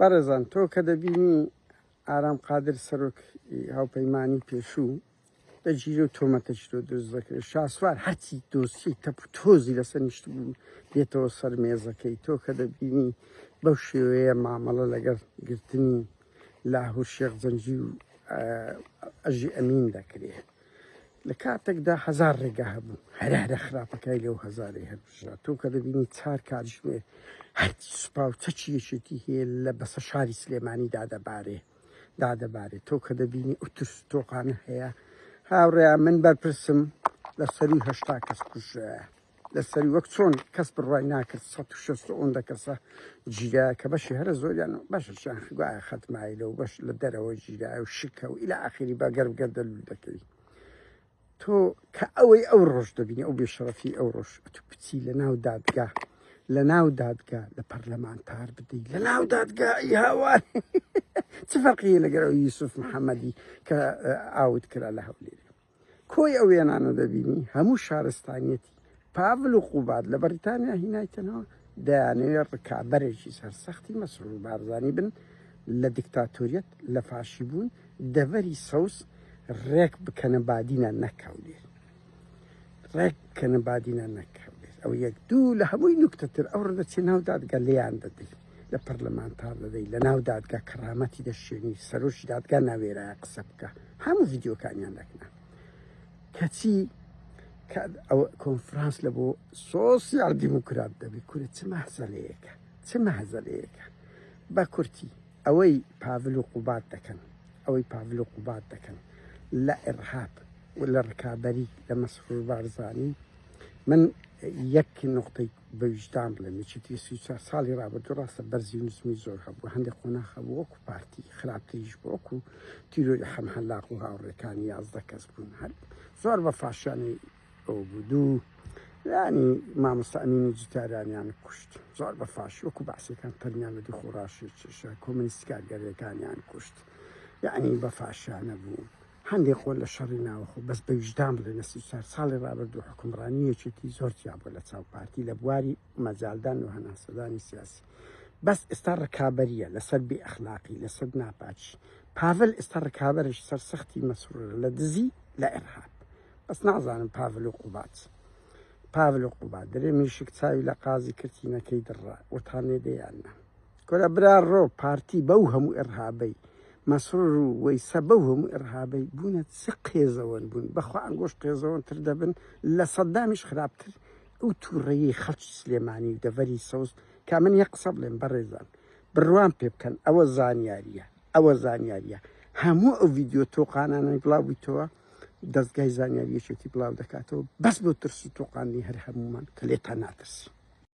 بەڕێزان تۆ کە دەبینی ئارام قادر سەرۆک هاوپەیمانی پێشوو دەگیرێ و تۆمەتەگیرۆ دروست دەکرێت شاسوار هەرچی دۆسی تەپ و تۆزی لەسەر نیشت بوو دێتەوە سەر مێزەکەی تۆ کە دەبینی بەو شێوەیە مامەڵە لەگەڵ گرتنی لاهور شێخ زەنجی و ئەژی ئەمین دەکرێت لە کاتێکدا هەزار ڕێگا هەبوو هەرە خراپەکەی لەو هەزارەی هەربژرا تۆ کە دەبینی چار کاتژمێ هەرچی سوپا و چەچیەشێتی هەیە لە بەسە شاری سلێمانی دادەبارێت تۆ کە دەبینی ئوترس تۆقانە هەیە هاوڕێیان من بەرپرسم لە سەری هەشتا کەس کوژرایە لە سەری وەک چۆن کەس بڕای ناکرد 160 کەسە گیرایە کە بەشی هەرە زۆریان بەشیان خوایە خەتمایی لەو بەش لە دەرەوە گیرایە و شکە و ئیلا ئاخری بە گەربگەردە لول دەکەی تۆ کە ئەوەی ئەو ڕۆژ دەبینی ئەو بێشەڕەفی ئەو ڕۆژ تو بچی لە ناو دادگا لە پەرلەمانتار بدەی لە ناو دادگا ئەی هاوار چ فەرقیە لەگەڵ یوسف محەممەدی کە ئاوت کرا لە هەولێرە کۆی ئەو وێنانە دەبینی هەموو شارستانیەتی پاڤل و قوباد لە بەریتانیا هینایتەنەوە دەیانەوێت ڕکابەرێکی سەرسەختی مەسرور بارزانانی بن لە دیکتاتۆریەت لە فاشی بوون دەڤەری سەوس ڕێک بکەنە بادینە نەکەولێر ڕێک بکەنە بادینە نەکەولێر ئەو یەک دوو لە هەمووی نوکتەتر ئەو ڕدەچێ ناو دادگا لێیان دەدەی لە پەرلەمانتار دەدەی لە ناو دادگا کەرامەتی دەشێنی سەرۆشی دادگا ناوێرایە قسە بکە هەموو ڤیدیۆکانیان دەکنا کەچی ئەو کۆنفرانس لە بۆ سۆسیال دیموکرات دەبێت کورە چ مەهزەلەیەکە بە کورتی ئەوەی پاڤل و قوبات دەکەن لە ئێرهاب و لە ڕکابەری لە مەسرور بارزانی من یەک نقطەی بەویژدان بڵێم یەکێتی 34 ساڵی ڕابردوو ڕاستە بەرزی و نزمی زۆر هەبوو هەندێک خۆناخ هەبوو وەکو پارتی خراپتریش بوو وەکو تیرۆری حەمحەلاق و هاوڕێکانی 11 کەس بوون هەر زۆر بە فاشیانی ئەو بوو دوو ینی مامۆستا ئەمینی جوتیارانیان کوشت زۆر بە فاشی وەکو باسیەکان تەرمیانمەدی خۆڕاشی کۆمونیستی کارگەریەکانیان کوشت یعنی بە فاشیانە بوو هەندێک خۆ لە شەڕی ناوەخۆ بەس بە ویژدان بڵێ لە 34 ساڵی ڕابردوو حکومڕانیەکێتی زۆر تیابووە لە چاو پارتی لە بواری مەجاالدان و هەناسەدانی سیاسی بەس ئێستا ڕکابەریە لەسەر بێ ئەخلاقی لەسەر ناپاچی پاڤل ئێستا ڕکابەرش سەرسەختی مەسرورە لە دزی لە ئێرهاب بەس نازانم پاڤل و قوبات دەرێ میشک چاوی لە قازی کردینەکەی دڕا وتانێ دەیاننا کۆرە برا ڕۆ پارتی بەو هەموو ئێرهابەی مەسرور و وەیسە بەو هەموو ئێرهابەی بوونە چ قێزەوەن بوون بەخوا ئەنگۆش قێزەوەنتر دەبن لە سەدامیش خراپتر ئەو تووڕەیی خەڵکی سلێمانی و دەڤەری سەوز کا من یە قسە بڵێم بەڕێزان بڕوان پێ بکەن ئەوە زانیاریە هەموو ئەو ڤیدیۆ تۆقانانەی بڵاو بوویتەوە دەستگای زانیاریەکێتی بڵاو دەکاتەوە بەس بۆ ترس و تۆقانی هەر هەمومان کە لێتان ناترسی